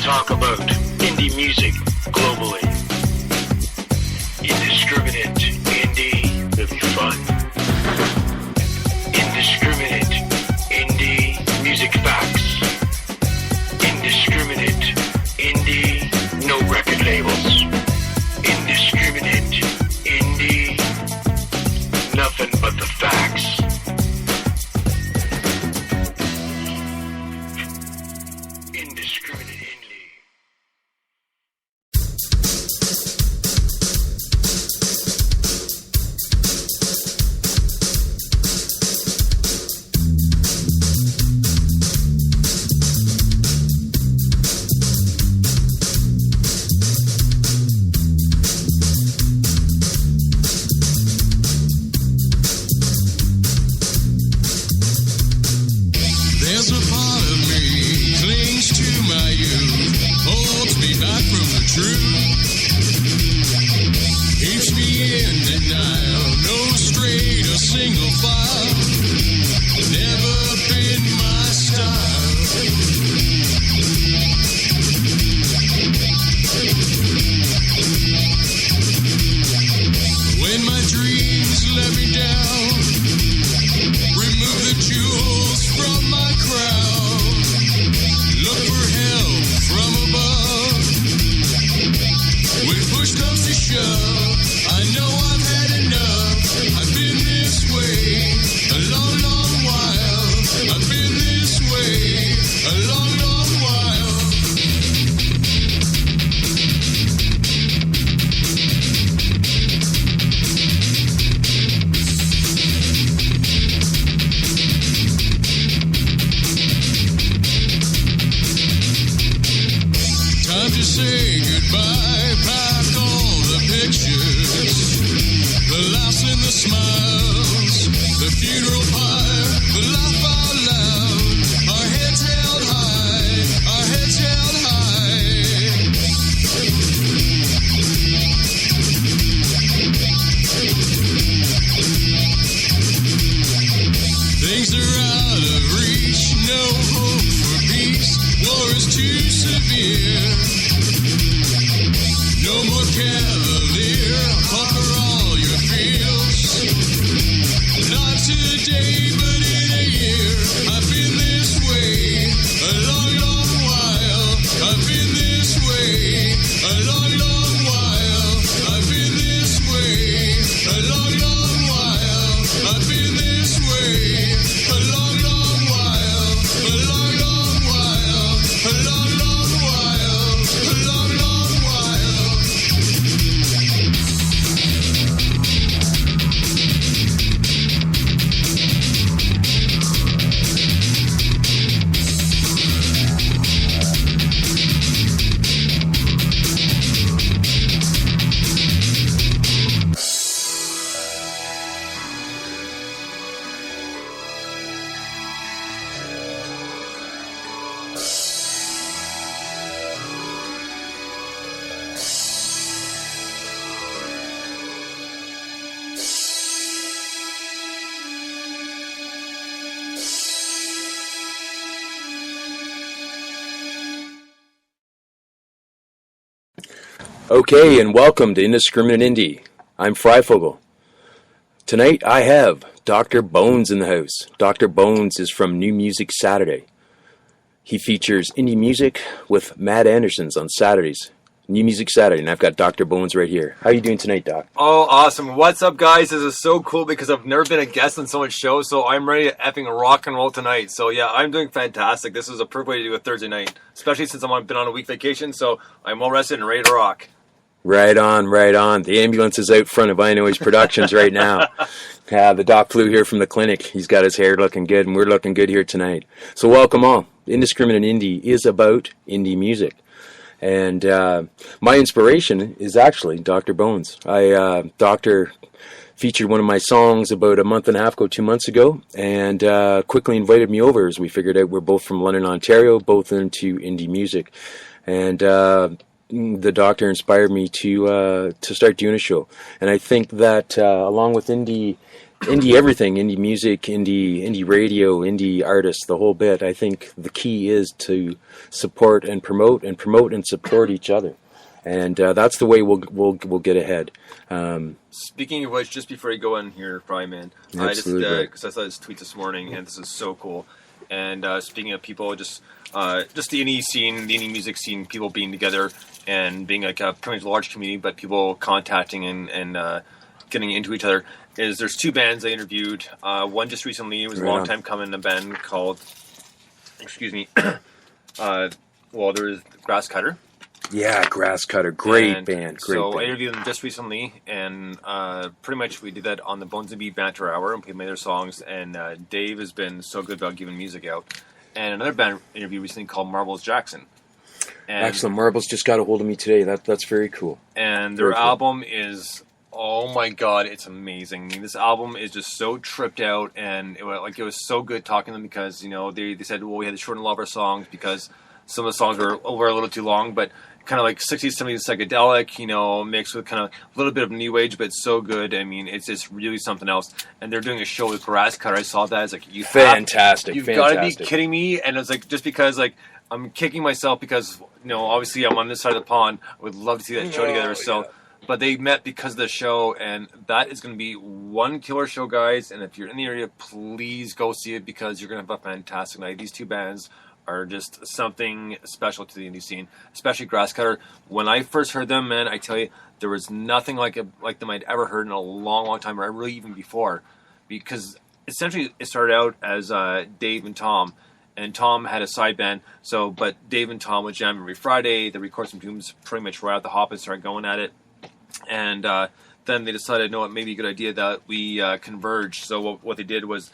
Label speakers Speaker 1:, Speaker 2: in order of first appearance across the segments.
Speaker 1: talk about indie music globally. Indiscriminate indie, it'll be fun. Indiscriminate indie music facts. Indiscriminate indie, no record labels. Indiscriminate indie, nothing but the facts. Indiscriminate indie.
Speaker 2: There's a part of me clings to my youth, holds me back from the truth, keeps me in denial, no straight or single file, never been my style. When my dreams let me down, remove the jewels from my crown. Look for help from above. When push comes to shove, I know I've had enough. I've been this way a long, long while. I've been this way a long, long while. Time to say goodbye, pack all the pictures, the laughs and the smiles, the funeral pyre, the laugh out loud, our heads held high, our heads held high. Things are out of reach, no hope for peace, war is too severe. No more cavalier, conquer all your fears. Not today, but in a year. I've been this way a long, long while. I've been this way a long, long while. I've been this way a long, long while. I've been this way a long, long while. A long, long while. A long, long while. A long, long while.
Speaker 3: Okay, and welcome to Indiscriminate Indie. I'm Fryfogle. Tonight I have Dr. Bones in the house. Dr. Bones is from New Music Saturday. He features indie music with Matt Andersons on Saturdays. New Music Saturday, and I've got Dr. Bones right here. How are you doing tonight, Doc?
Speaker 4: Oh, awesome. What's up, guys? This is so cool because I've never been a guest on someone's show, so I'm ready to effing rock and roll tonight. So, yeah, I'm doing fantastic. This is a perfect way to do a Thursday night, especially since been on a week vacation, so I'm well rested and ready to rock.
Speaker 3: Right on, right on. The ambulance is out front of I Know His Productions right now. The doc flew here from the clinic. He's got his hair looking good, and we're looking good here tonight. So welcome all. Indiscriminate Indie is about indie music. And my inspiration is actually Dr. Bones. Doctor featured one of my songs about a month and a half ago, 2 months ago, and quickly invited me over as we figured out we're both from London, Ontario, both into indie music. And the doctor inspired me to start doing a show. And I think that along with indie indie everything, indie music, indie radio, indie artists, the whole bit. I think the key is to support and promote and support each other, and that's the way we'll get ahead.
Speaker 4: Speaking of which, just before you go in here, Fryman, because I saw this tweet this morning, and this is so cool. And speaking of people, just the indie scene, the indie music scene, people being together and being like a pretty much large community, but people contacting and getting into each other. There's two bands I interviewed. One just recently, it was a long time coming, a band called, there was Grass Cutter.
Speaker 3: Yeah, Grass Cutter, great band.
Speaker 4: I interviewed them just recently, and pretty much we did that on the Bones and Beat Banter Hour, and we made their songs, and Dave has been so good about giving music out. And another band interview recently called Marbles Jackson. And
Speaker 3: excellent. Marbles just got a hold of me today. That's very cool.
Speaker 4: And their album is, oh my god, it's amazing. I mean, this album is just so tripped out, and it was so good talking to them because, you know, they said, well, we had to shorten a lot of our songs because some of the songs were a little too long, but kind of like 60s, 70s psychedelic, you know, mixed with kind of a little bit of new age, but it's so good. I mean, it's just really something else. And they're doing a show with Grass Cutter. I saw that. It's like, you've got to be kidding me. And it's like, just because like I'm kicking myself because, you know, obviously I'm on this side of the pond. I would love to see that show together. So, but they met because of the show, and that is going to be one killer show, guys. And if you're in the area, please go see it because you're going to have a fantastic night. These two bands are just something special to the indie scene, especially Grass Cutter. When I first heard them, man, I tell you, there was nothing like them I'd ever heard in a long, long time, or really even before, because essentially it started out as Dave and Tom, and Tom had a side band. So, but Dave and Tom would jam every Friday. They record some tunes pretty much right out the hop and started going at it, and then they decided, no, it may be a good idea that we converge. So what they did was,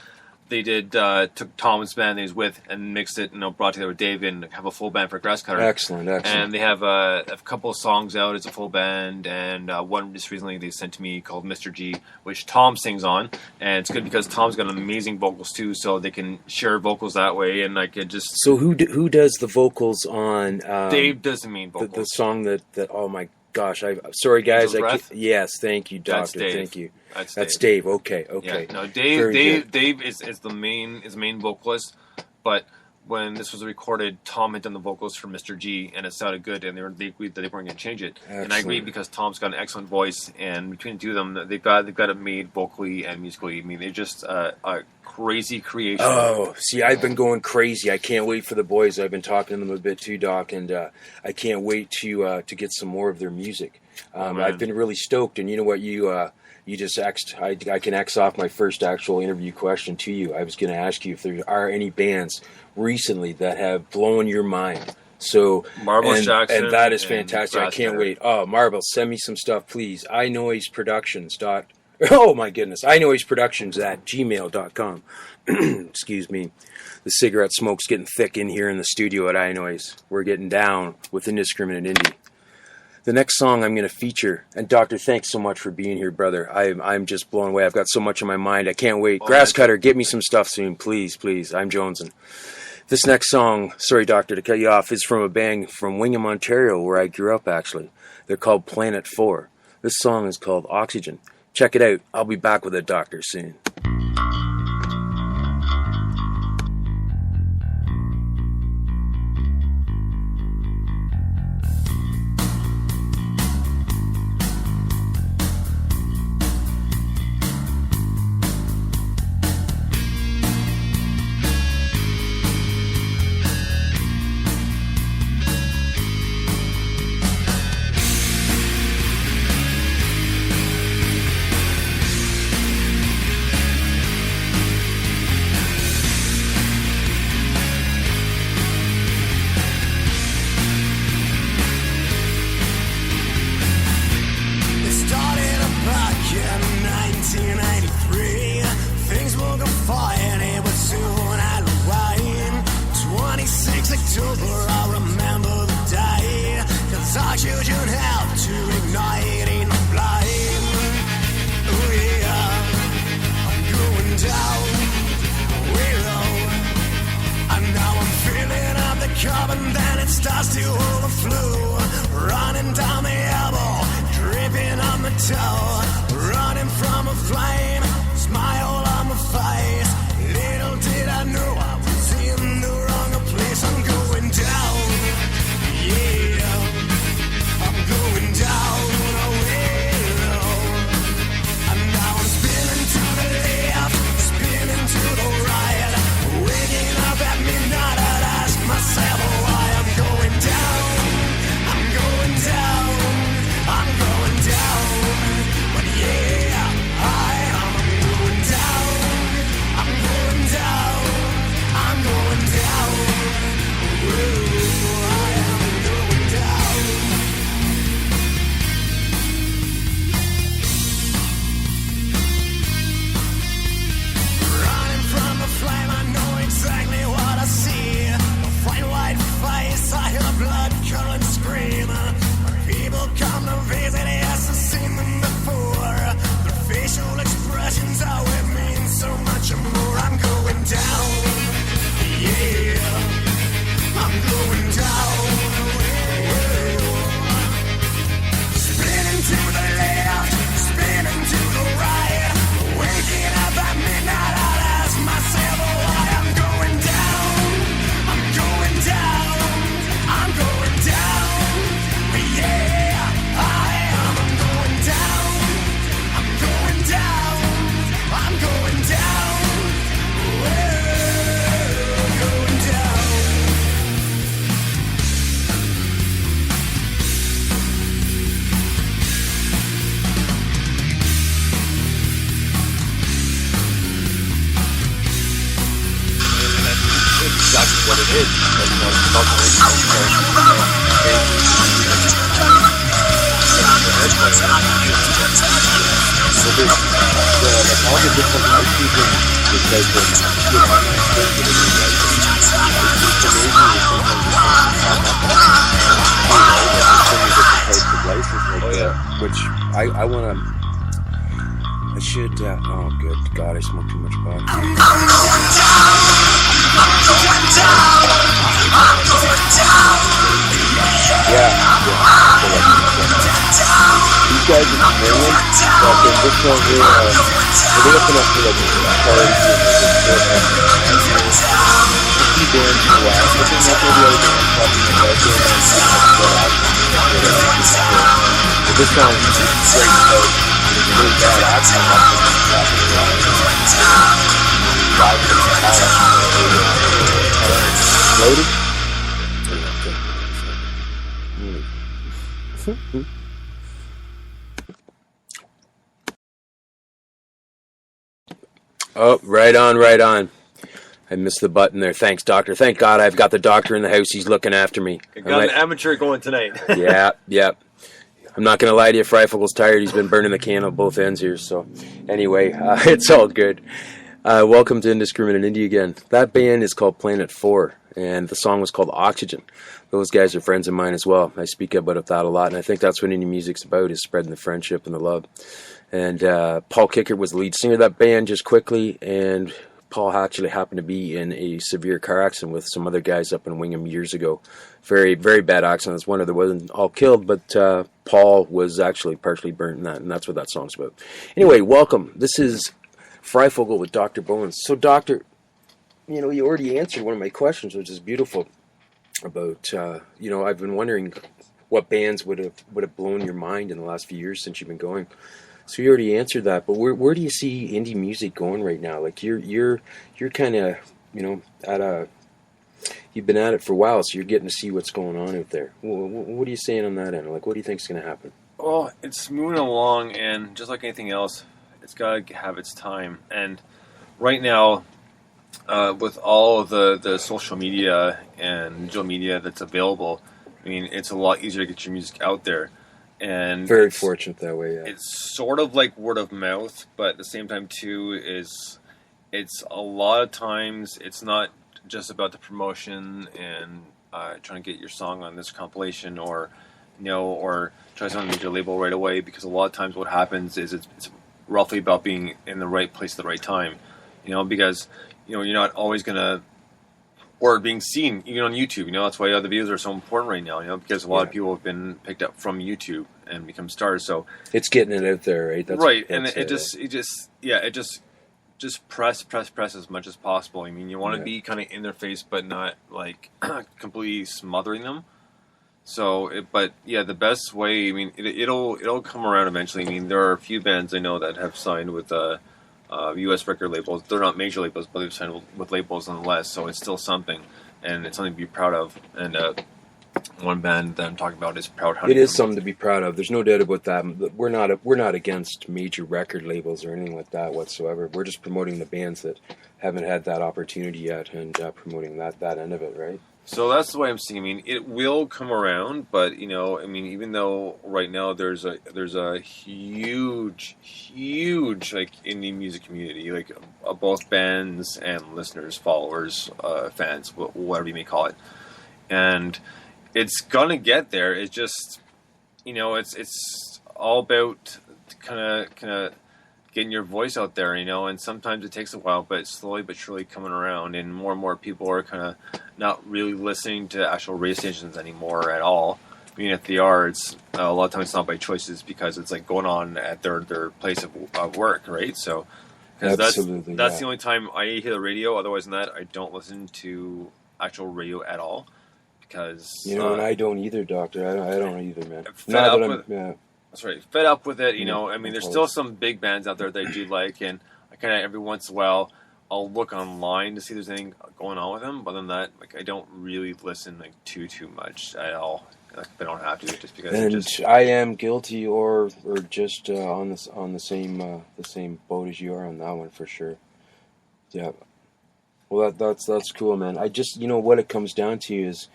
Speaker 4: they took Tom's band that he was with and mixed it, and brought together with Dave and have a full band for Grass Cutter.
Speaker 3: Excellent.
Speaker 4: And they have a couple of songs out as a full band, and one just recently they sent to me called Mr. G, which Tom sings on, and it's good because Tom's got amazing vocals too, so they can share vocals that way, and I could just.
Speaker 3: So who does the vocals on?
Speaker 4: Dave does the main vocals.
Speaker 3: The song that oh my gosh, I'm sorry guys. Yes, thank you, Doctor. Thank you. That's Dave. Okay.
Speaker 4: Yeah, no, Dave is the main vocalist, but when this was recorded, Tom had done the vocals for Mr. G, and it sounded good, and they agreed that they weren't going to change it. Excellent. And I agreed because Tom's got an excellent voice, and between the two of them, they've got it made vocally and musically. I mean, they're just a crazy creation. Oh,
Speaker 3: see, I've been going crazy. I can't wait for the boys. I've been talking to them a bit too, Doc, and I can't wait to get some more of their music. I've been really stoked, and you know what, you just X'd. I can X off my first actual interview question to you. I was going to ask you if there are any bands recently that have blown your mind. So
Speaker 4: Marbles Jackson,
Speaker 3: and that is fantastic. I can't wait. Oh, Marble, send me some stuff, please. iNoiseProductions. Oh my goodness, iNoiseProductions at gmail.com. Excuse me. The cigarette smoke's getting thick in here in the studio at iNoise. We're getting down with Indiscriminate Indie. The next song I'm going to feature, and Doctor, thanks so much for being here, brother. I'm just blown away. I've got so much on my mind. I can't wait. Grass Cutter, get me some stuff soon, please, please. I'm jonesing. This next song, sorry, Doctor, to cut you off, is from a band from Wingham, Ontario, where I grew up, actually. They're called Planet 4. This song is called Oxygen. Check it out. I'll be back with it, Doctor, soon.
Speaker 2: Carbon, then it starts to overflow. Running down the elbow, dripping on the toe. Running from a flame, smile.
Speaker 4: is. But, you know, it's about the original.
Speaker 3: All the different life people because of, you know, which I want to. I should. Oh, good God! I smoked too much pot. Yeah. These guys are brilliant, but they're just over. They open up for like parties and bands in the last, but then that's all the other bands talking about but this song is great, so it's really bad action. Loaded? Oh, right on. I missed the button there. Thanks, doctor. Thank God I've got the doctor in the house. He's looking after me.
Speaker 4: You got an amateur going tonight.
Speaker 3: Yeah. I'm not going to lie to you. Fryfogle's tired. He's been burning the candle both ends here. So anyway, it's all good. Welcome to Indiscriminate Indie again. That band is called Planet 4, and the song was called Oxygen. Those guys are friends of mine as well. I speak about that a lot, and I think that's what indie music's about, is spreading the friendship and the love. And Paul Kickert was the lead singer of that band, just quickly, and Paul actually happened to be in a severe car accident with some other guys up in Wingham years ago. Very, very bad accident. It's one of them wasn't all killed, but Paul was actually partially burnt in that, and that's what that song's about. Anyway, welcome. This is Fryfogle with Dr. Bones. So, Doctor, you know, you already answered one of my questions, which is beautiful, about, you know, I've been wondering what bands would have blown your mind in the last few years since you've been going. So you already answered that, but where do you see indie music going right now? Like you're kind of, you know, you've been at it for a while, so you're getting to see what's going on out there. What are you saying on that end? Like, what do you think's going to happen?
Speaker 4: Well, it's moving along, and just like anything else, it's got to have its time. And right now, with all of the social media and digital media that's available, I mean, it's a lot easier to get your music out there. And
Speaker 3: very fortunate that way. Yeah.
Speaker 4: It's sort of like word of mouth, but at the same time too it's a lot of times it's not just about the promotion and trying to get your song on this compilation or try something on a major label right away, because a lot of times what happens is it's roughly about being in the right place at the right time, because you're not always gonna. Or being seen, even on YouTube, that's why the videos are so important right now, because a lot of people have been picked up from YouTube and become stars. So
Speaker 3: it's getting it out there, right?
Speaker 4: Right, and it just press as much as possible. I mean, you want to be kind of in their face, but not like completely smothering them. So, the best way, I mean, it'll come around eventually. I mean, there are a few bands I know that have signed with U.S. record labels. They're not major labels, but they've signed with labels nonetheless, so it's still something, and it's something to be proud of. And one band that I'm talking about is Proud Honey.
Speaker 3: It is something to be proud of. There's no doubt about that. We're not against major record labels or anything like that whatsoever. We're just promoting the bands that haven't had that opportunity yet and promoting that end of it, right?
Speaker 4: So that's the way I'm seeing. I mean, it will come around, but even though right now there's a huge like indie music community, like both bands and listeners, followers, fans, whatever you may call it, and it's gonna get there. It's just it's all about kind of getting your voice out there, and sometimes it takes a while, but slowly but surely coming around, and more people are kind of not really listening to actual radio stations anymore at all. I mean, if they are, it's a lot of times it's not by choices, because it's like going on at their place of work, right? So, because that's the only time I hear the radio. Otherwise than that, I don't listen to actual radio at all, because
Speaker 3: and I don't either, Doctor. I don't either, man.
Speaker 4: That's right. Fed up with it, I mean, there's still some big bands out there that I do like, and I kind of every once in a while I'll look online to see if there's anything going on with them. But other than that, like, I don't really listen like too much at all. Like, I don't have to, just because.
Speaker 3: And I am guilty, or just on the same boat as you are on that one for sure. Yeah. Well, that's cool, man. I just, what it comes down to is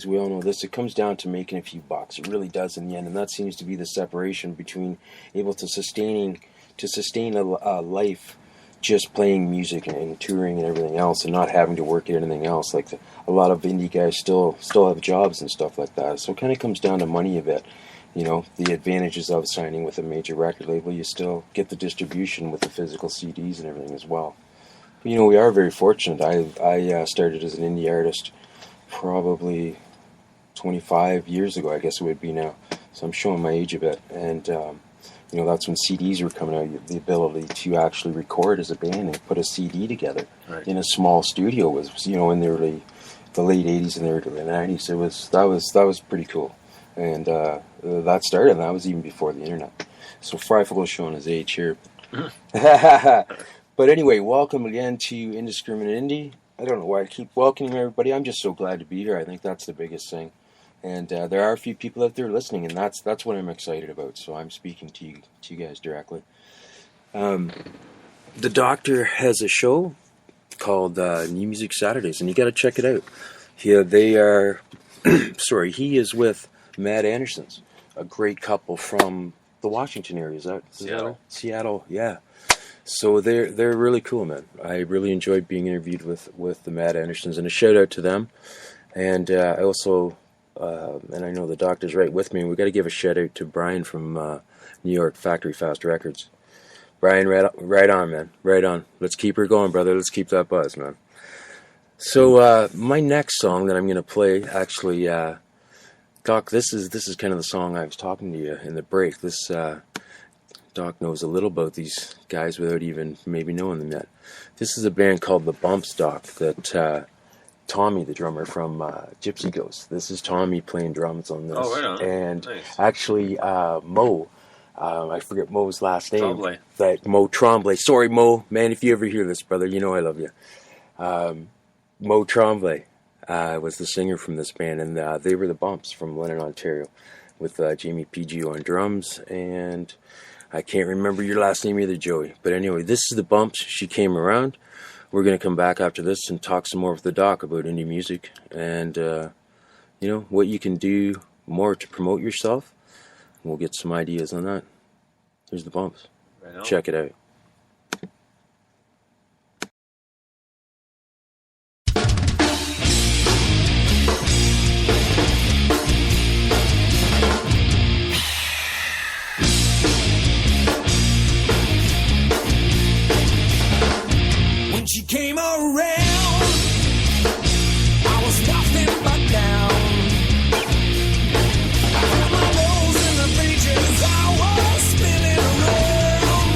Speaker 3: we all know this. It comes down to making a few bucks. It really does in the end, and that seems to be the separation between able to sustain a life just playing music and touring and everything else, and not having to work at anything else. Like a lot of indie guys still have jobs and stuff like that. So it kind of comes down to money a bit. The advantages of signing with a major record label, you still get the distribution with the physical CDs and everything as well. But, we are very fortunate. I started as an indie artist probably 25 years ago, I guess it would be now. So I'm showing my age a bit. And, that's when CDs were coming out. The ability to actually record as a band and put a CD together in a small studio was, in the late 80s and the early 90s. That was pretty cool. And that started, and that was even before the internet. So Fryfogle is showing his age here. But anyway, welcome again to Indiscriminate Indie. I don't know why I keep welcoming everybody. I'm just so glad to be here. I think that's the biggest thing. And there are a few people out there listening, and that's what I'm excited about. So I'm speaking to you guys directly. The Doctor has a show called New Music Saturdays, and you got to check it out. Yeah, they are. He is with Matt Andersons, a great couple from the Washington area. Is that right? Seattle, yeah. So they're really cool, man. I really enjoyed being interviewed with the Matt Andersons, and a shout out to them. And I also, and I know the Doctor's right with me, we got to give a shout out to Brian from New York Factory Fast Records. Brian, right on, man, right on. Let's keep her going, brother. Let's keep that buzz, man. So my next song that I'm going to play, actually, Doc, this is kind of the song I was talking to you in the break. This Doc knows a little about these guys without even maybe knowing them yet. This is a band called The Bumps, Doc, that Tommy, the drummer from Gypsy Ghost. This is Tommy playing drums on this. Oh, right on. And nice. Actually, Mo, I forget Mo's last name. Tremblay. Mo Tremblay. Sorry, Mo. Man, if you ever hear this, brother, you know I love you. Mo Tremblay was the singer from this band, and they were the Bumps from Lennon, Ontario, with Jamie Pigio on drums, and I can't remember your last name either, Joey. But anyway, this is the Bumps. She came around. We're going to come back after this and talk some more with the Doc about indie music and, what you can do more to promote yourself. We'll get some ideas on that. Here's the Bumps. Right. Check it out.
Speaker 2: She came around, I was nothing but down. I had my nose in the bleachers, I was spinning around.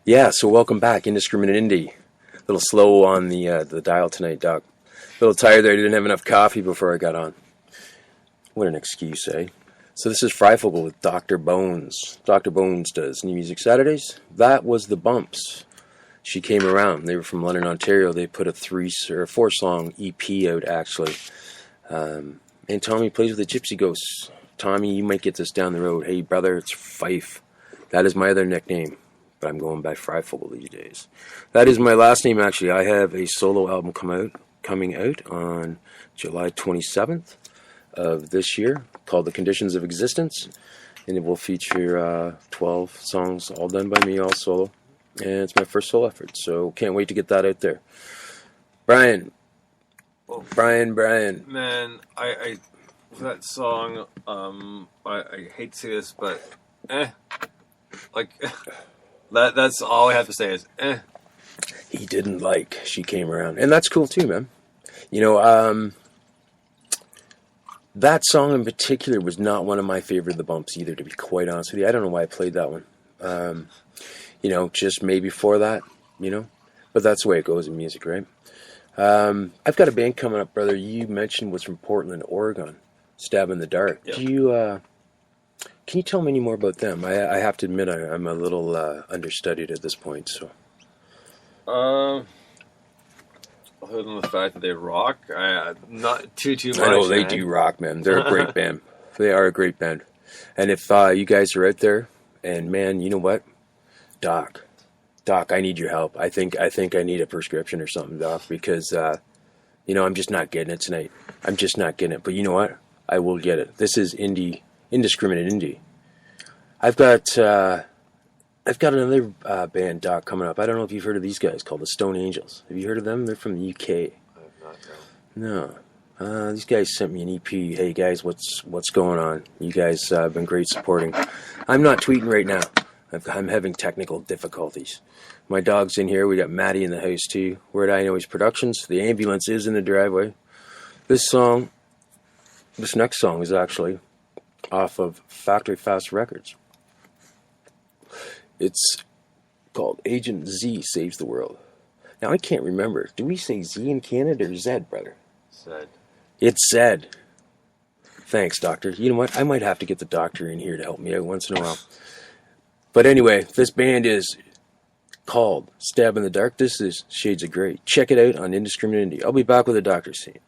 Speaker 3: Yeah, so welcome back, Indiscriminate Indie. A little slow on the dial tonight, Doc. A little tired there. I didn't have enough coffee before I got on. What an excuse, eh? So this is Fryfogle with Dr. Bones. Dr. Bones does New Music Saturdays. That was The Bumps. She came around. They were from London, Ontario. They put a 4-song EP out, actually. And Tommy plays with the Gypsy Ghosts. Tommy, you might get this down the road. Hey, brother, it's Fife. That is my other nickname, but I'm going by Fryfogle these days. That is my last name, actually. I have a solo album coming out on July 27th of this year called The Conditions of Existence, and it will feature 12 songs all done by me, all solo, and it's my first solo effort, so can't wait to get that out there. Brian.
Speaker 4: Man, I that song, I hate to say this, but like that's all I have to say is
Speaker 3: He didn't like She Came Around, and that's cool too, man. You know, that song in particular was not one of my favorite of the Bumps either, to be quite honest with you. I don't know why I played that one. You know, just maybe for that, you know, but that's the way it goes in music, right? I've got a band coming up, brother. You mentioned was from Portland, Oregon, Stab in the Dark.
Speaker 4: Yep.
Speaker 3: Can you tell me any more about them? I have to admit I'm a little understudied at this point. So,
Speaker 4: other than the fact that they rock, not too much.
Speaker 3: I know they do rock, man. They're a great band. They are a great band. And if you guys are out there, and man, you know what, Doc, I need your help. I think I need a prescription or something, Doc, because you know, I'm just not getting it tonight. I'm just not getting it. But you know what? I will get it. This is Indiscriminate Indie. I've got another band, Doc, coming up. I don't know if you've heard of these guys called the Stone Angels. Have you heard of them? They're from the UK.
Speaker 4: I have not.
Speaker 3: No. These guys sent me an EP. Hey guys, what's going on? You guys have been great supporting. I'm not tweeting right now. I'm having technical difficulties. My dog's in here. We got Maddie in the house too. We're at INDIE-1st Productions. The ambulance is in the driveway. This next song is actually off of Factory Fast Records. It's called Agent Z Saves the World. Now I can't remember. Do we say Z in Canada or Z, brother?
Speaker 4: Said.
Speaker 3: It's said. Thanks, doctor. You know what? I might have to get the doctor in here to help me out once in a while. But anyway, this band is called Stab in the Dark. This is Shades of Grey. Check it out on Indiscriminate Indie. I'll be back with the doctor scene.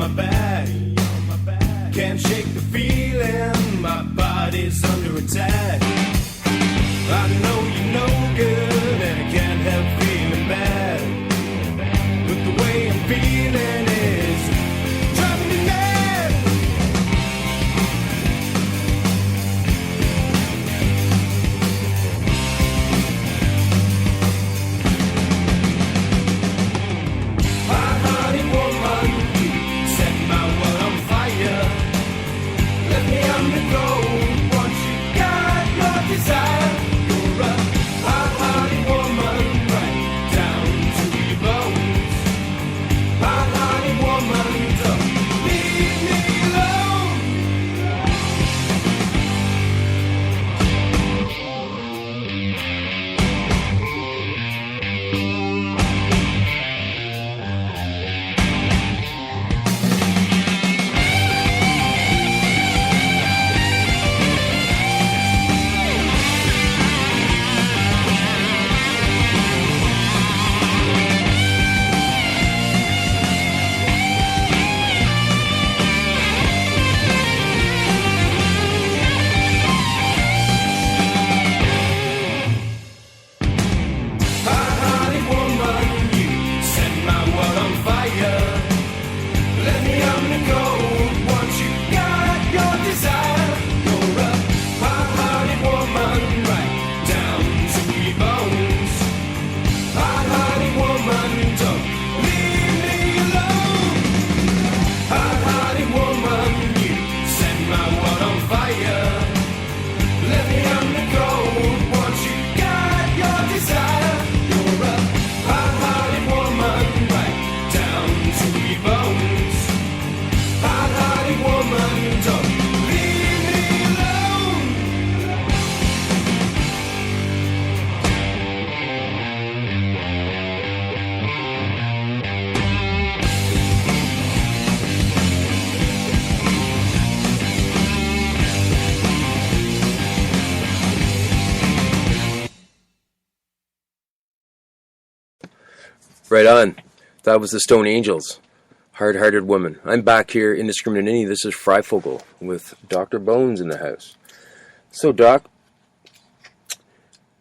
Speaker 2: my back. Can't shake the feeling, my body's under attack. I know you're no good, and I can't help feeling bad. But the way I'm feeling is driving me mad. Hot-hearted woman, you set my world on fire. Let me undergo once you got your desire. You're a hot-hearted woman, right down to your bones. Hot-hearted woman, don't leave me alone. Hot-hearted woman, you set my world on fire. Let me undergo once you got your desire. You're a hot-hearted woman, right down to your bones. Hot-hearted woman, don't leave me alone. Hot-hearted woman, you set my world on fire. Let me undergo once you got your desire. You're a hot-hearted woman, right down to your bones. Hot-hearted woman, don't leave me alone.
Speaker 3: Right on. That was the Stone Angels. Hard-hearted woman. I'm back here, Indiscriminate Indie. This is Fryfogle with Dr. Bones in the house. So, Doc,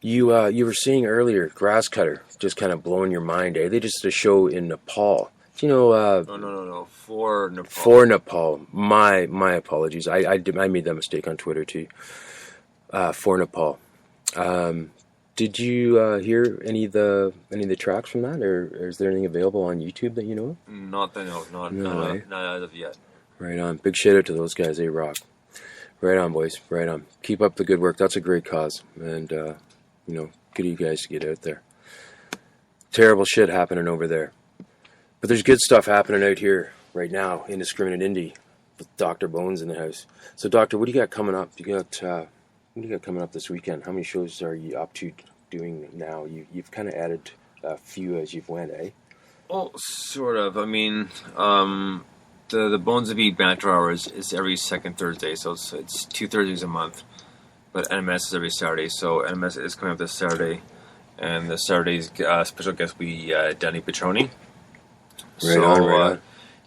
Speaker 3: you were saying earlier, Grass Cutter, just kind of blowing your mind, eh? They just did a show in Nepal. Do you know?
Speaker 4: No. For Nepal.
Speaker 3: For Nepal. My apologies. I made that mistake on Twitter too. For Nepal. Did you hear any of the tracks from that, or is there anything available on YouTube that you know of?
Speaker 4: Not that I know, not as of yet.
Speaker 3: Right on. Big shout out to those guys. They rock. Right on, boys. Right on. Keep up the good work. That's a great cause, and good of you guys to get out there. Terrible shit happening over there, but there's good stuff happening out here right now. Indiscriminate Indie with Dr. Bones in the house. So, Doctor, what do you got coming up? What do you got coming up this weekend? How many shows are you up to doing now? You've kind of added a few as you've went, eh?
Speaker 4: Well, sort of. I mean, the Bones of Beat Banter Hours is every second Thursday, so it's 2 Thursdays a month. But NMS is every Saturday, so NMS is coming up this Saturday, and the Saturday's special guest will be Danny Petroni.
Speaker 3: Right on.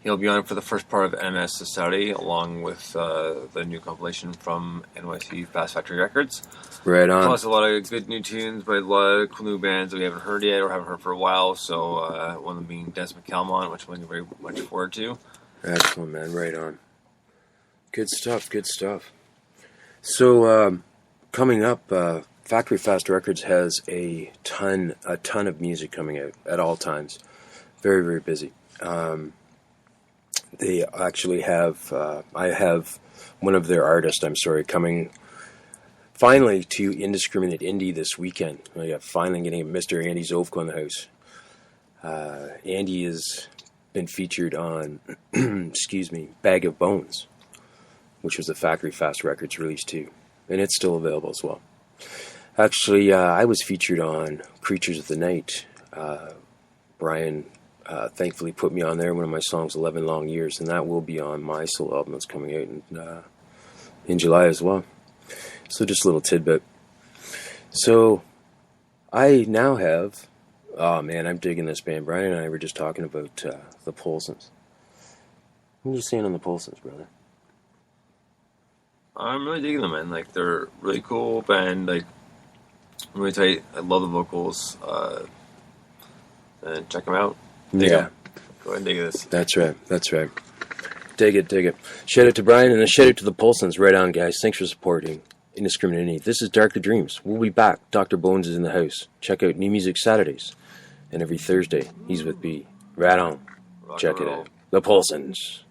Speaker 4: He'll be on for the first part of NMS this Saturday, along with the new compilation from NYC Fast Factory Records.
Speaker 3: Right on.
Speaker 4: Plus a lot of good new tunes by a lot of cool new bands that we haven't heard yet or haven't heard for a while. So one of them being Dennis McCalmont, which I'm looking very much forward to.
Speaker 3: Excellent, man. Right on. Good stuff. Good stuff. So coming up, Factory Fast Records has a ton of music coming out at all times. Very, very busy. They actually have, I have one of their artists, coming finally to Indiscriminate Indie this weekend. I got finally getting Mr. Andy Zovko in the house. Andy has been featured on, Bag of Bones, which was the Factory Fast Records release too. And it's still available as well. Actually, I was featured on Creatures of the Night. Brian thankfully put me on there, one of my songs, 11 Long Years, and that will be on my solo album that's coming out in July as well. So just a little tidbit. So I now have, oh man, I'm digging this band. Brian and I were just talking about the Polsons. What are you saying on the Polsons, brother?
Speaker 4: I'm really digging them, man. Like, they're really cool band. Like, really tight. I love the vocals. And check them out. Dig 'em. Go ahead and dig this.
Speaker 3: That's right. Dig it. Shout out to Brian and a shout out to the Polsons. Right on, guys. Thanks for supporting Indiscriminate. This is Darker Dreams. We'll be back. Dr. Bones is in the house. Check out New Music Saturdays. And every Thursday, he's with B. Right on.
Speaker 4: Rock
Speaker 3: Check
Speaker 4: and
Speaker 3: it
Speaker 4: roll.
Speaker 3: out. The Polsons.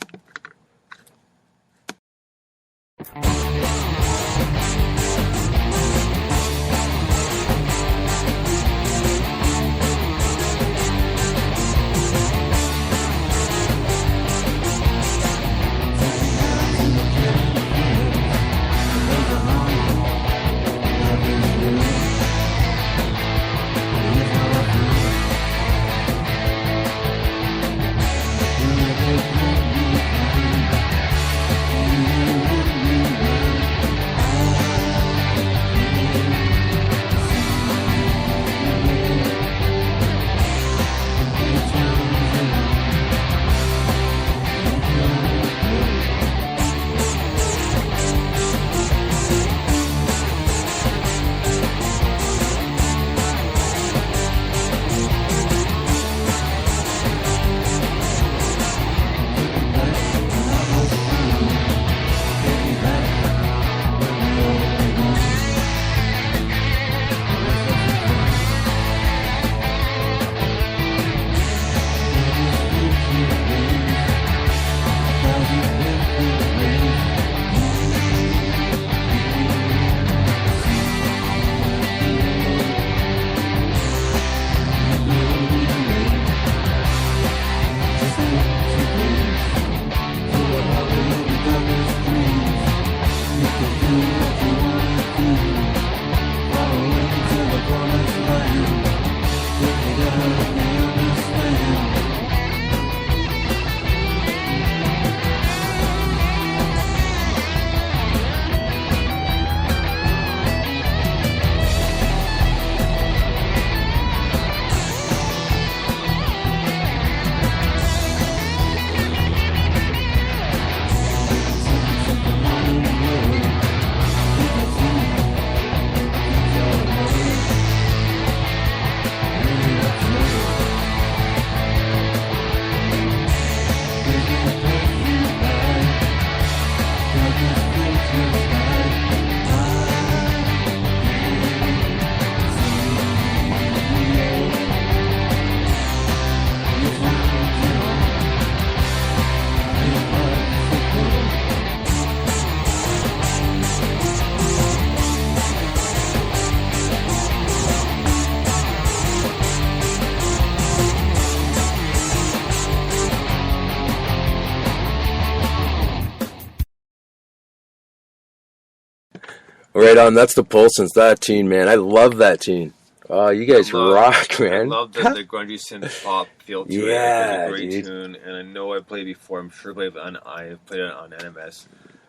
Speaker 3: Right on. That's the Polsons. That tune, man. I love that tune. Oh, you guys rock, man.
Speaker 4: I love the grungy synth pop feel to it.
Speaker 3: Yeah,
Speaker 4: It's a great
Speaker 3: dude.
Speaker 4: tune, and I know I played it before. I'm sure I've played it on NMS.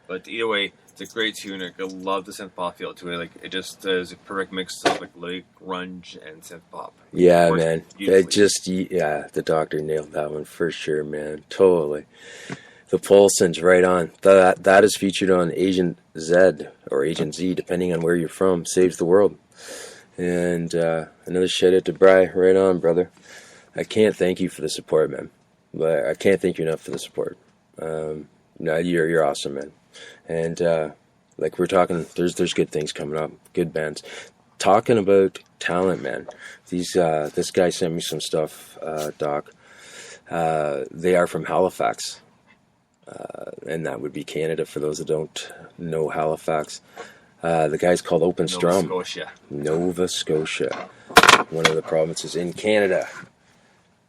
Speaker 4: But either way, it's a great tune. I love the synth pop feel to it. Like, it just is a perfect mix of like grunge and synth pop.
Speaker 3: Yeah,
Speaker 4: Works
Speaker 3: man.
Speaker 4: beautifully.
Speaker 3: It just, the doctor nailed that one for sure, man. Totally. The Polsons, right on. That is featured on Agent Z or Agent Z, depending on where you're from. Saves the world. And another shout out to Bri. Right on, brother. I can't thank you for the support, man. But I can't thank you enough for the support. No, you're awesome, man. And like we're talking, there's good things coming up. Good bands. Talking about talent, man. This guy sent me some stuff, Doc. They are from Halifax. And that would be Canada for those that don't know Halifax. The guy's called Open Strum. Nova Scotia. One of the provinces in Canada.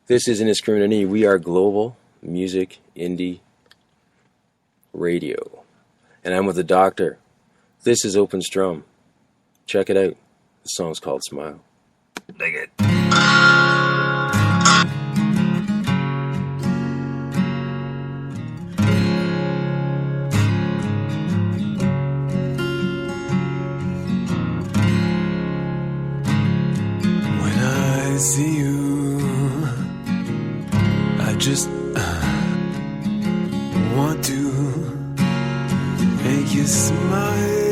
Speaker 3: This is Indiscriminate. We are global music indie radio. And I'm with the doctor. This is Open Strum. Check it out. The song's called Smile.
Speaker 4: Dig it.
Speaker 2: I see you, I just
Speaker 5: want to make you smile.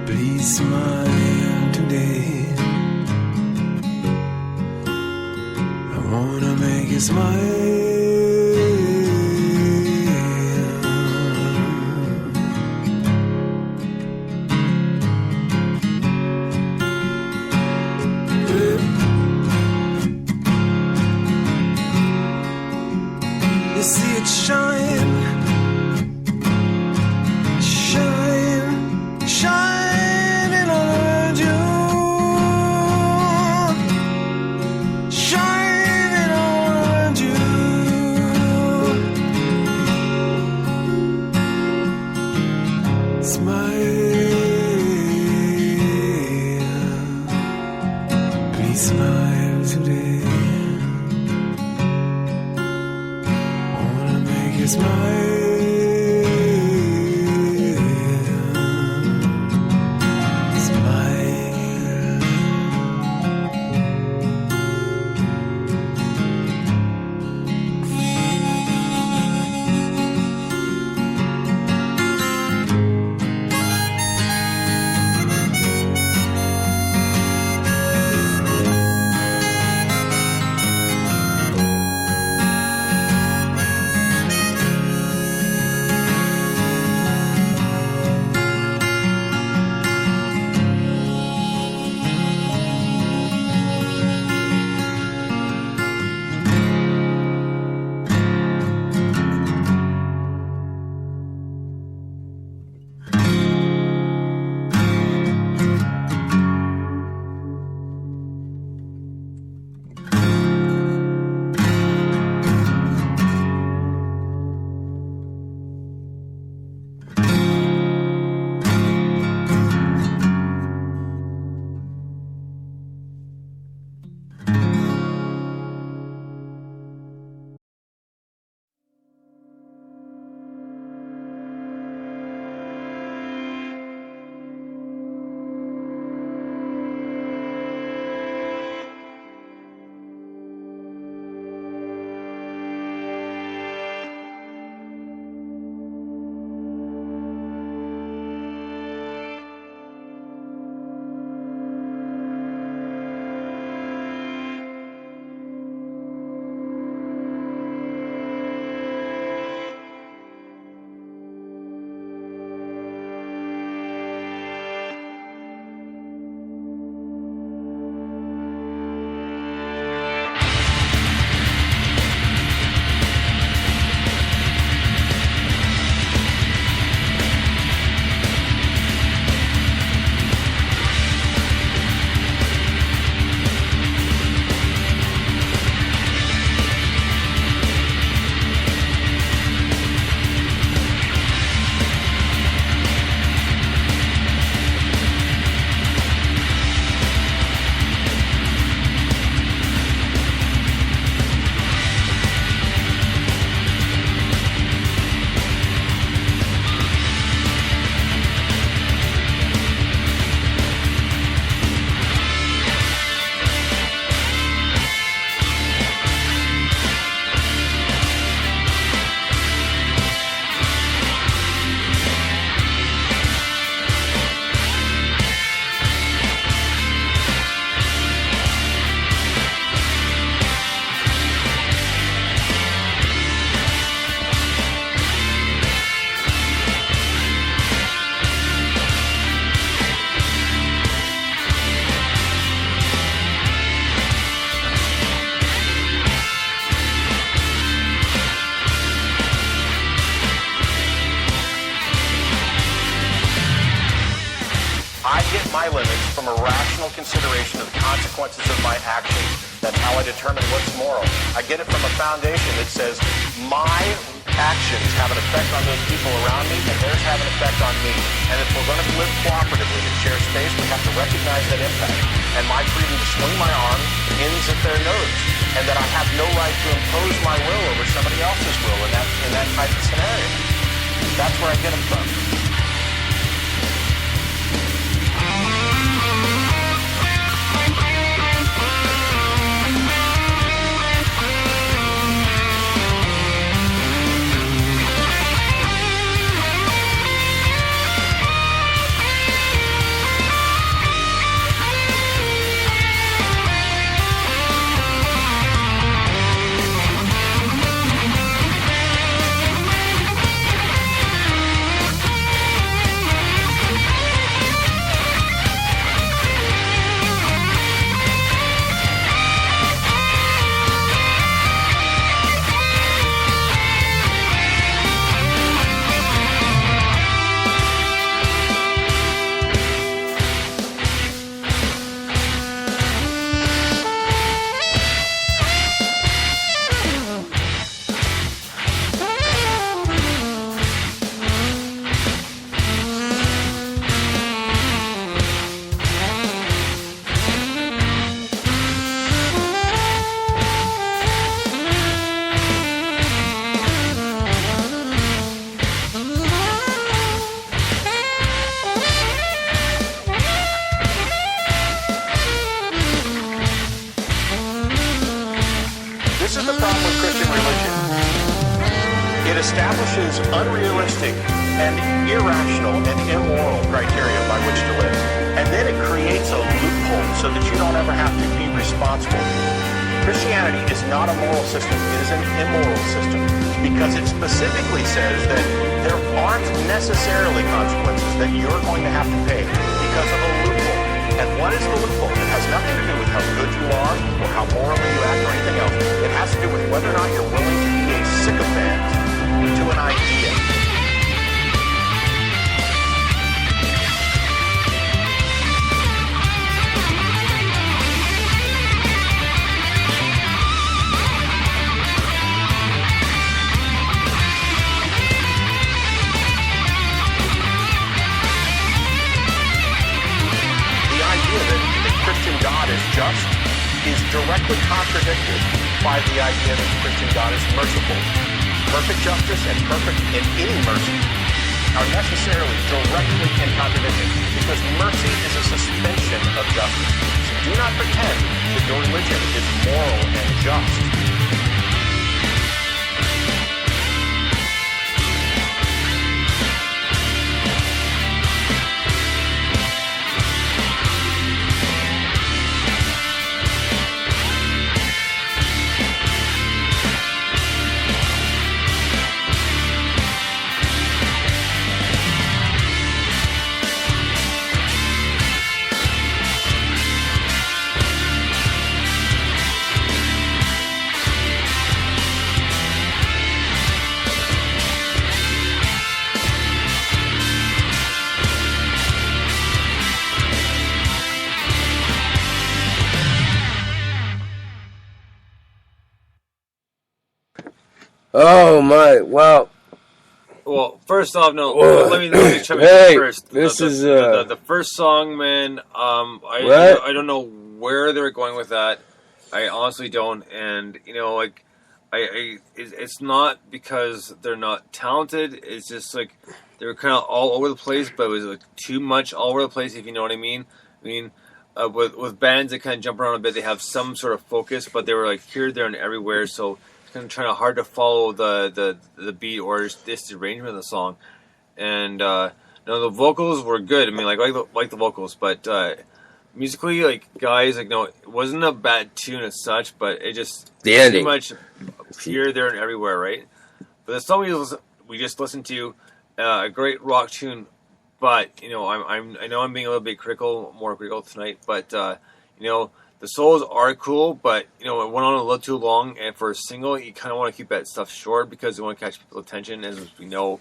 Speaker 5: Please smile today. I wanna make you smile. You see it shine, shine, shining around you, shining around you. Smile, please smile today. Smile.
Speaker 6: my limits from a rational consideration of the consequences of my actions. That's how I determine what's moral. I get it from a foundation that says my actions have an effect on those people around me, and theirs have an effect on me. And if we're going to live cooperatively and share space, we have to recognize that impact. And my freedom to swing my arm ends at their nose, and that I have no right to impose my will over somebody else's will in that type of scenario. That's where I get them from. This is the problem with Christian religion. It establishes unrealistic and irrational and immoral criteria by which to live. And then it creates a loophole so that you don't ever have to be responsible. Christianity is not a moral system. It is an immoral system because it specifically says that there aren't necessarily consequences that you're going to have to pay because of a loophole. And what is the loophole? It has nothing to do with how good you are or how morally you act or anything else. It has to do with whether or not you're willing to be a sycophant to an idea. God is just is directly contradicted by the idea that the Christian God is merciful. Perfect justice and perfect and any mercy are necessarily directly in contradiction because mercy is a suspension of justice. So do not pretend that your religion is moral and just.
Speaker 3: Oh my! Wow.
Speaker 4: Well, first off, no.
Speaker 3: Whoa.
Speaker 4: Let me check
Speaker 3: Hey,
Speaker 4: first.
Speaker 3: this is
Speaker 4: the first song, man. I don't know where they're going with that. I honestly don't. And you know, like, it's not because they're not talented. It's just like they're kind of all over the place, but it was like too much all over the place. If you know what I mean. I mean, with bands that kind of jump around a bit, they have some sort of focus, but they were like here, there, and everywhere. So kind of trying to hard to follow the beat or this arrangement of the song, and no, the vocals were good. I mean, like the vocals, but musically, like guys, like no, it wasn't a bad tune as such, but it just
Speaker 3: the ending
Speaker 4: too much here, there, and everywhere, right? But the song we just listened to, a great rock tune, but you know, I know I'm being a little bit more critical tonight, but you know. The solos are cool, but you know it went on a little too long. And for a single, you kind of want to keep that stuff short because you want to catch people's attention. As we know,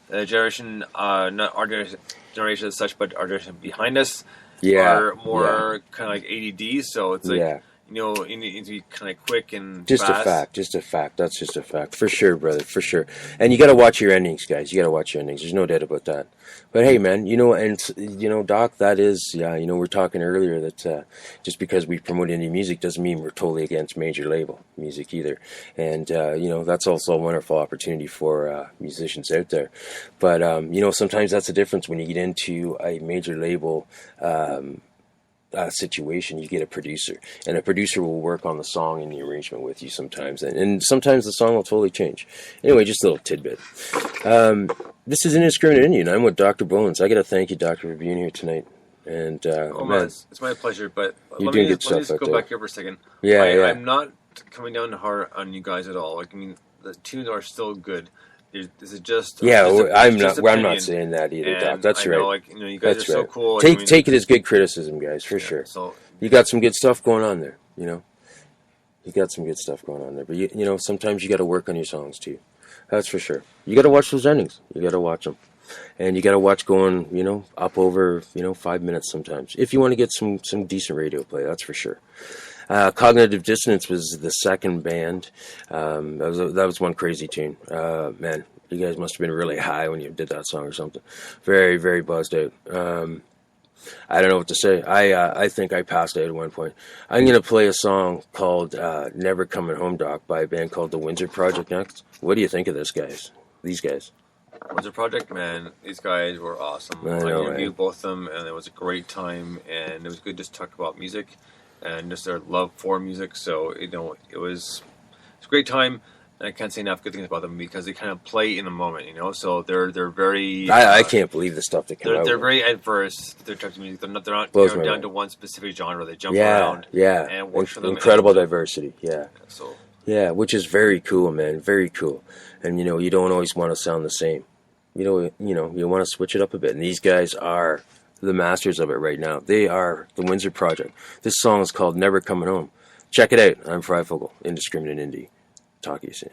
Speaker 4: the generation, not our generation as such, but our generation behind us, are more kind of like ADD. So it's like you know you need to be kind of quick and
Speaker 3: just
Speaker 4: fast.
Speaker 3: Just a fact. That's just a fact for sure, brother, for sure. And you got to watch your endings, guys. You got to watch your endings. There's no doubt about that. But hey, man, you know, and you know, Doc, that is, you know, we're talking earlier that just because we promote indie music doesn't mean we're totally against major label music either. And you know, that's also a wonderful opportunity for musicians out there. But you know, sometimes that's the difference when you get into a major label situation. You get a producer, and a producer will work on the song and the arrangement with you sometimes, and sometimes the song will totally change. Anyway, just a little tidbit. This is Indiscriminate Indian. I'm with Dr. Bones. I got to thank you, Doctor, for being here tonight. And man,
Speaker 4: it's my pleasure. But
Speaker 3: you're
Speaker 4: let
Speaker 3: doing
Speaker 4: me
Speaker 3: good
Speaker 4: just
Speaker 3: stuff
Speaker 4: go
Speaker 3: out
Speaker 4: back
Speaker 3: there.
Speaker 4: here for a second.
Speaker 3: Yeah,
Speaker 4: I'm not coming down hard on you guys at all. Like I mean, the tunes are still good. This is just
Speaker 3: I'm not
Speaker 4: opinion.
Speaker 3: saying that either,
Speaker 4: And
Speaker 3: Doc. That's
Speaker 4: I
Speaker 3: right.
Speaker 4: know, like, you know, you guys
Speaker 3: That's
Speaker 4: are so
Speaker 3: right.
Speaker 4: cool. Like,
Speaker 3: Take it as good criticism, guys, for sure.
Speaker 4: So
Speaker 3: You got some good stuff going on there, you know. You got some good stuff going on there, but you know, sometimes you got to work on your songs too. That's for sure. You got to watch those endings. You got to watch them, and you got to watch going, you know, up over 5 minutes sometimes if you want to get some decent radio play. That's for sure. Cognitive Dissonance was the second band. That was one crazy tune. Man, you guys must have been really high when you did that song or something. Very, very buzzed out. I don't know what to say. I think I passed out at one point. I'm going to play a song called Never Coming Home, Doc, by a band called The Windsor Project next. What do you think of these guys?
Speaker 4: Windsor Project, man, these guys were awesome. I interviewed both of them, and it was a great time, and it was good just to talk about music and just their love for music. So, you know, it was It's a great time. And I can't say enough good things about them because they kind of play in the moment, you know. So they're very.
Speaker 3: I can't believe the stuff that came out.
Speaker 4: They're very adverse. Their types of music. They're not
Speaker 3: Blows
Speaker 4: down
Speaker 3: my mind.
Speaker 4: to one specific genre. They jump around.
Speaker 3: Yeah,
Speaker 4: And it works for them.
Speaker 3: incredible diversity. Yeah.
Speaker 4: So.
Speaker 3: Yeah, which is very cool, man. Very cool. And you don't always want to sound the same. You want to switch it up a bit. And these guys are the masters of it right now. They are the Windsor Project. This song is called Never Coming Home. Check it out. I'm Fryfogle, Indiscriminate Indie. Talk to you soon.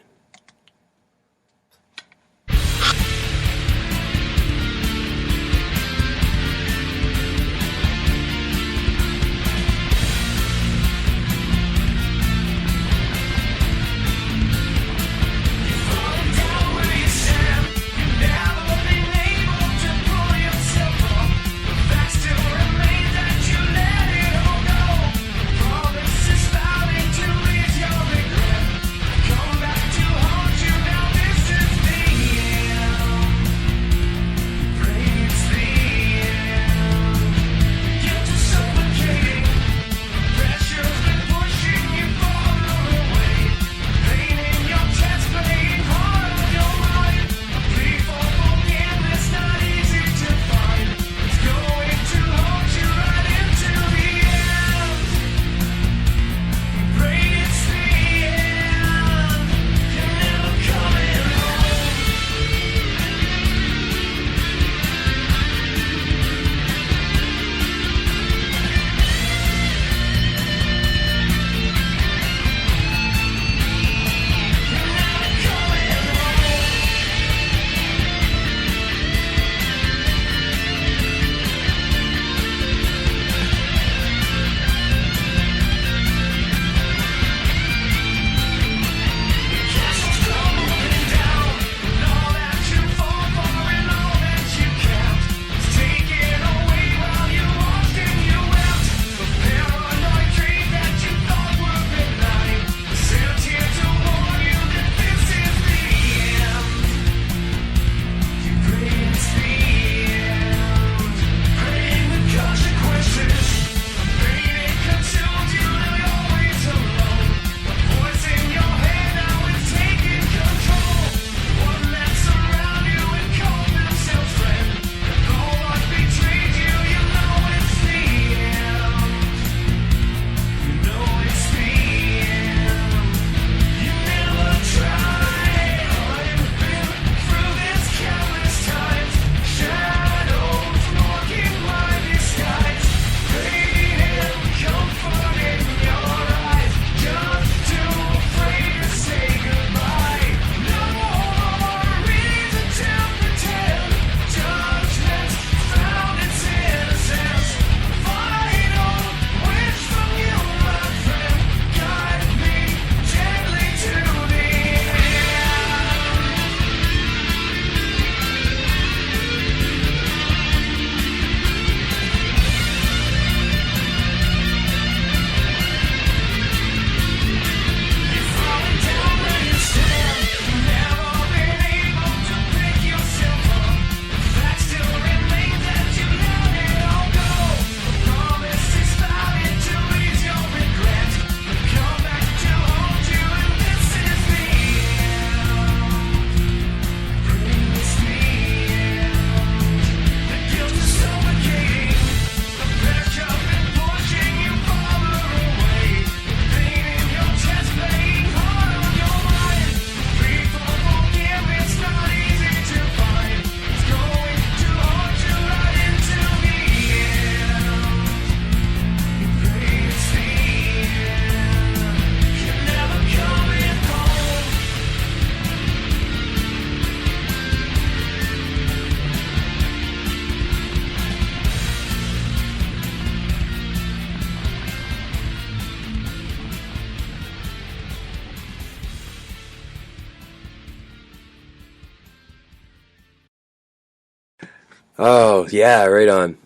Speaker 3: Oh, yeah, right on.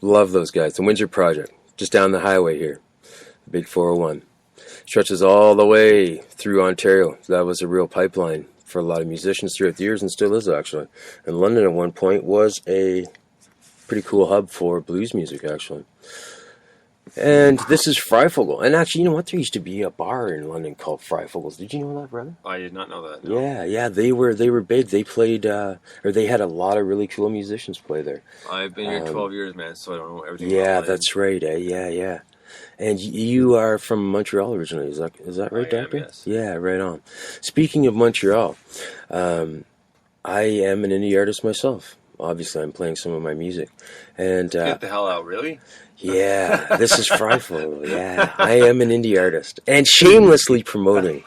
Speaker 3: Love those guys. The Windsor Project, just down the highway here. The big 401. Stretches all the way through Ontario. That was a real pipeline for a lot of musicians throughout the years, and still is, actually. And London at one point was a pretty cool hub for blues music, actually. And this is Fryfogle. And actually, you know what? There used to be a bar in London called Fryfogle's. Did you know that, brother?
Speaker 4: I did not know that. No.
Speaker 3: Yeah. They were big. They played, or they had a lot of really cool musicians play there.
Speaker 4: I've been here 12 years, man, so I don't know everything.
Speaker 3: Yeah,
Speaker 4: about
Speaker 3: that's right. Yeah. And you are from Montreal originally. Is that right,
Speaker 4: I am,
Speaker 3: Doctor?
Speaker 4: yes.
Speaker 3: Yeah, right on. Speaking of Montreal, I am an indie artist myself. Obviously, I'm playing some of my music. And
Speaker 4: Get the hell out, really?
Speaker 3: yeah, this is Fryfogle. Yeah, I am an indie artist. And shamelessly promoting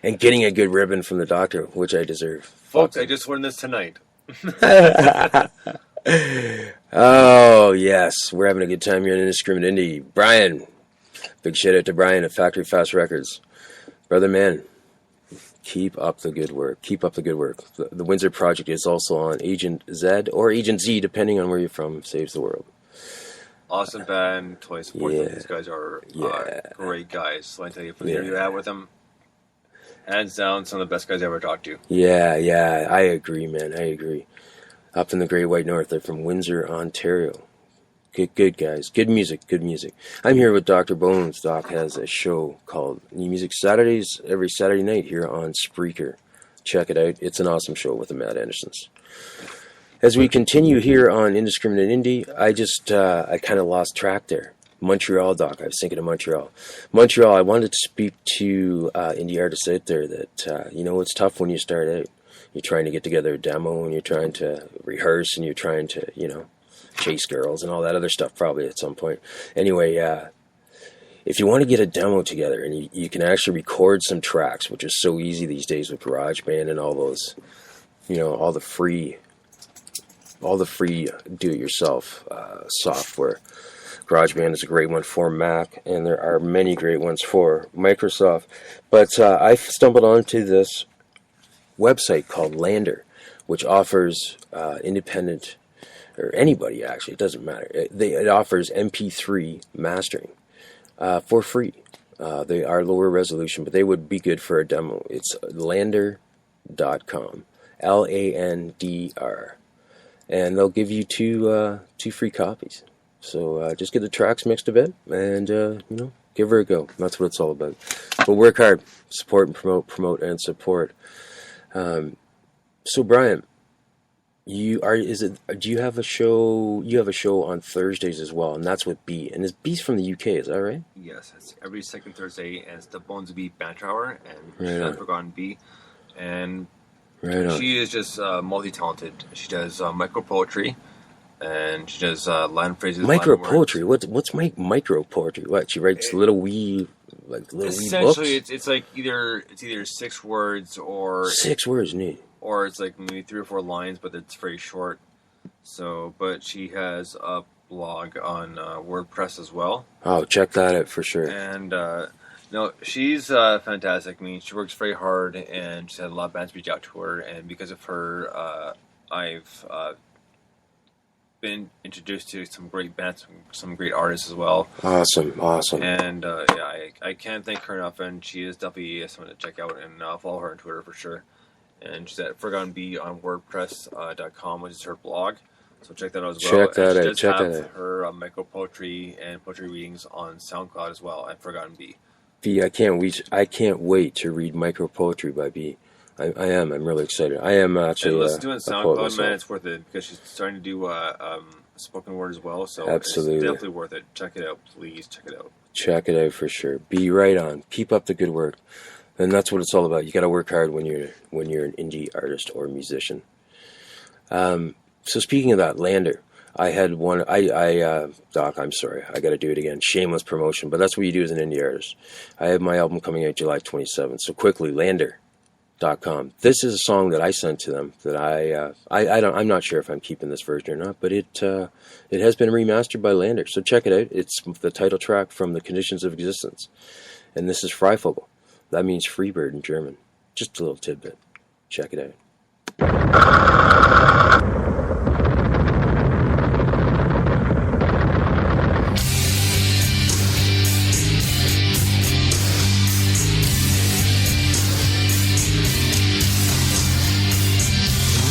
Speaker 3: and getting a good ribbon from the doctor, which I deserve.
Speaker 4: Folks, I just learned this tonight.
Speaker 3: Oh, yes. We're having a good time here in Indiscriminate Indie. Brian. Big shout out to Brian at Factory Fast Records. Brother man, keep up the good work. Keep up the good work. The Windsor Project is also on Agent Z or Agent Z, depending on where you're from. Saves the world.
Speaker 4: Awesome band, totally support them.
Speaker 3: Yeah.
Speaker 4: These guys are
Speaker 3: Yeah.
Speaker 4: great guys. So I tell you, for the interview you had with them, hands down, some of the best guys I ever talked to.
Speaker 3: Yeah. I agree, man. I agree. Up in the Great White North. They're from Windsor, Ontario. Good guys. Good music. I'm here with Dr. Bones. Doc has a show called New Music Saturdays every Saturday night here on Spreaker. Check it out. It's an awesome show with the Matt Andersons. As we continue here on Indiscriminate Indie, I kind of lost track there. Montreal, Doc. I was thinking of Montreal. I wanted to speak to indie artists out there that, it's tough when you start out. You're trying to get together a demo and you're trying to rehearse and you're trying to, chase girls and all that other stuff probably at some point. Anyway, if you want to get a demo together and you can actually record some tracks, which is so easy these days with GarageBand and all those, all the free do-it-yourself software. GarageBand is a great one for Mac, and there are many great ones for Microsoft. But I stumbled onto this website called Lander, which offers independent, or anybody actually, it doesn't matter. It offers MP3 mastering for free. They are lower resolution, but they would be good for a demo. It's lander.com, LANDR, and they'll give you two free copies. So just get the tracks mixed a bit, and give her a go. That's what it's all about. But work hard, support and promote and support. So Brian, do you have a show? You have a show on Thursdays as well, and that's with B. And B's from the UK, is that right?
Speaker 4: Yes, it's every second Thursday, and it's the Bones B Banter Hour, and
Speaker 3: Right
Speaker 4: she's
Speaker 3: on.
Speaker 4: Forgotten B. And
Speaker 3: Right on.
Speaker 4: she is just multi-talented. She does micro poetry, and she does Latin phrases.
Speaker 3: Micro
Speaker 4: Latin
Speaker 3: poetry.
Speaker 4: words.
Speaker 3: What's micro poetry? What, she writes little wee books?
Speaker 4: Essentially, it's like either 6 words or
Speaker 3: 6 words, neat.
Speaker 4: or it's like maybe 3 or 4 lines, but it's very short. So, but she has a blog on WordPress as well.
Speaker 3: Oh, check that out for sure.
Speaker 4: And no, she's fantastic. I mean, she works very hard, and she's had a lot of bands reach out to her. And because of her, I've been introduced to some great bands, some great artists as well.
Speaker 3: Awesome.
Speaker 4: And I can't thank her enough. And she is definitely someone to check out, and follow her on Twitter for sure. And she's at Forgotten Bee on WordPress.com, which is her blog. So check that out as well.
Speaker 3: Check that
Speaker 4: and she
Speaker 3: out,
Speaker 4: does
Speaker 3: check
Speaker 4: have
Speaker 3: that out.
Speaker 4: her micro poetry and poetry readings on SoundCloud as well at Forgotten Bee.
Speaker 3: B, I can't wait to read micro poetry by B. I'm really excited. I am actually
Speaker 4: And listen to it on
Speaker 3: a poet
Speaker 4: SoundCloud,
Speaker 3: myself.
Speaker 4: man. It's worth it because she's starting to do spoken word as well. So
Speaker 3: Absolutely.
Speaker 4: it's definitely worth it. Check it out, please. Check it out.
Speaker 3: Check it out for sure. Be right on. Keep up the good work. And that's what it's all about. You got to work hard when you're an indie artist or musician. So speaking of that, Lander, I had one. Doc, I'm sorry, I got to do it again. Shameless promotion, but that's what you do as an indie artist. I have my album coming out July 27th. So quickly, Lander.com. This is a song that I sent to them that I'm not sure if I'm keeping this version or not, but it has been remastered by Lander. So check it out. It's the title track from The Conditions of Existence, and this is Fryfogle. That means free bird in German. Just a little tidbit. Check it out.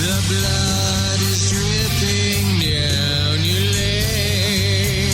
Speaker 2: The blood is dripping down your leg.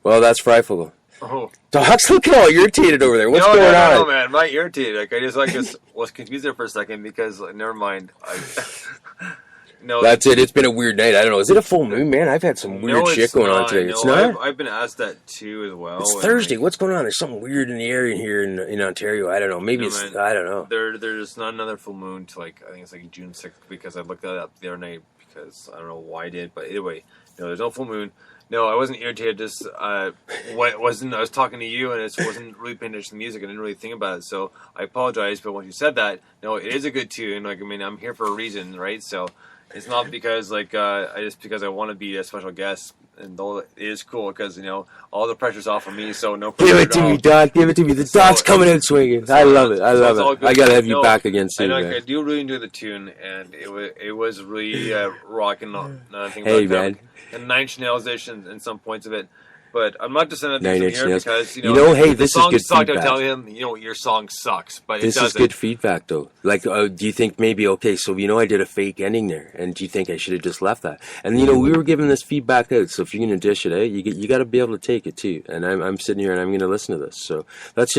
Speaker 3: Well, that's Fryfogle.
Speaker 4: Oh.
Speaker 3: Doc's looking all irritated over there. What's
Speaker 4: No,
Speaker 3: going
Speaker 4: no,
Speaker 3: on?
Speaker 4: man. I'm not irritated. Like, I just was confused there for a second because, never mind. No,
Speaker 3: That's it. It's been a weird night. I don't know. Is it a full moon, man? I've had some weird shit going on today. It's not?
Speaker 4: I've been asked that too as well.
Speaker 3: It's Thursday. What's going on? There's something weird in the area here in Ontario. I don't know. Maybe it's...
Speaker 4: man,
Speaker 3: I don't know.
Speaker 4: There's not another full moon to, like, I think it's like June 6th because I looked that up the other night because I don't know why I did. But anyway, no, there's no full moon. No, I wasn't irritated. Just I was talking to you, and it wasn't really paying attention to the music. I didn't really think about it, so I apologize. But when you said that, no, it is a good tune. Like, I mean, I'm here for a reason, right? So it's not because because I want to be a special guest. And though it is cool because all the pressure's off of me, so no pressure.
Speaker 3: Give it to me, Doc. Give it to me. The Doc's coming out swinging. I love it. I love it. I gotta have you back again soon.
Speaker 4: I do really enjoy the tune, and it was really rocking.
Speaker 3: Hey, man.
Speaker 4: And Nine Inch Nails-ish in some points of it. But I'm not just saying that
Speaker 3: Nine
Speaker 4: here
Speaker 3: Inch Nails.
Speaker 4: because
Speaker 3: hey, this is good
Speaker 4: sucked,
Speaker 3: feedback.
Speaker 4: I tell him, your song sucks, but
Speaker 3: this
Speaker 4: it doesn't.
Speaker 3: is good feedback, though. Like, do you think maybe so I did a fake ending there, and do you think I should have just left that? And we were giving this feedback out, so if you're gonna dish it out, you got to be able to take it too. And I'm sitting here and I'm gonna listen to this. So that's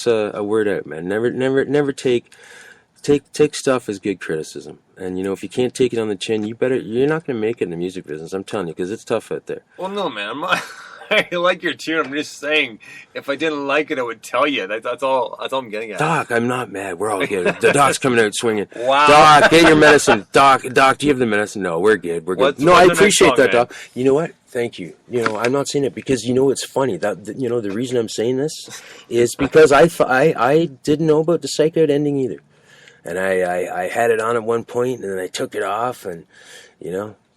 Speaker 3: a word out, man. Never take stuff as good criticism. And if you can't take it on the chin, you're not going to make it in the music business. I'm telling you, because it's tough out there.
Speaker 4: Well, no, man. I'm not, I like your tune. I'm just saying, if I didn't like it, I would tell you. That's all I'm getting at.
Speaker 3: Doc, I'm not mad. We're all good. The Doc's coming out swinging.
Speaker 4: Wow.
Speaker 3: Doc, get your medicine. Doc, do you have the medicine? No, we're good. We're good. I appreciate that, Doc. You know what? Thank you. I'm not saying it because it's funny that the reason I'm saying this is because I didn't know about the Psych Out ending either. And I had it on at one point, and then I took it off, and,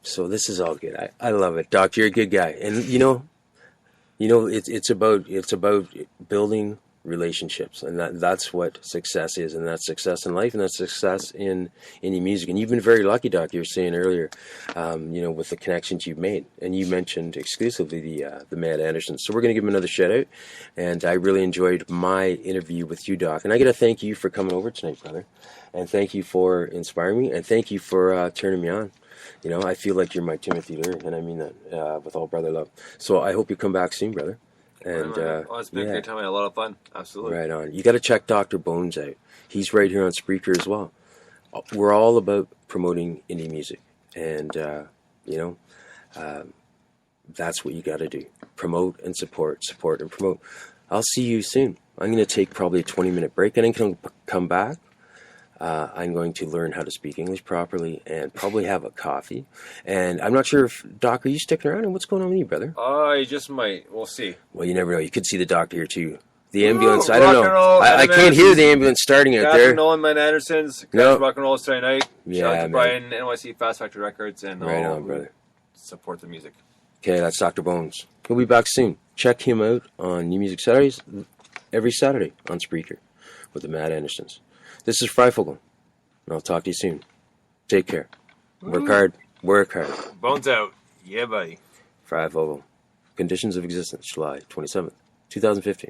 Speaker 3: so this is all good. I love it. Doc, you're a good guy. And, it's about building relationships, and that's what success is, and that's success in life, and that's success in any music. And you've been very lucky, Doc, you were saying earlier, with the connections you've made. And you mentioned exclusively the Matt Andersons. So we're going to give him another shout out, and I really enjoyed my interview with you, Doc. And I got to thank you for coming over tonight, brother. And thank you for inspiring me, and thank you for turning me on. I feel like you're my Timothy Leary, and I mean that with all brother love. So I hope you come back soon, brother. And
Speaker 4: it's been a great time. I had a lot of fun. Absolutely.
Speaker 3: Right on. You got to check Dr. Bones out. He's right here on Spreaker as well. We're all about promoting indie music, and that's what you got to do. Promote and support and promote. I'll see you soon. I'm going to take probably a 20-minute break, and then come back. I'm going to learn how to speak English properly and probably have a coffee. And I'm not sure if, Doc, are you sticking around? And what's going on with you, brother?
Speaker 4: I just might. We'll see.
Speaker 3: Well, you never know. You could see the doctor here, too. The ambulance, I don't know. I can't hear the ambulance starting out there.
Speaker 4: Nolan, Matt Andersons, rock and roll Saturday night. Shout out to Brian, NYC Fast Factory Records, and
Speaker 3: right on, brother.
Speaker 4: Support the music.
Speaker 3: Okay, that's Dr. Bones. He'll be back soon. Check him out on New Music Saturdays, every Saturday on Spreaker with the Matt Andersons. This is Fryfogle, and I'll talk to you soon. Take care. Work hard. Work hard.
Speaker 4: Bones out. Yeah, buddy.
Speaker 3: Fryfogle. Conditions of Existence, July 27th, 2015.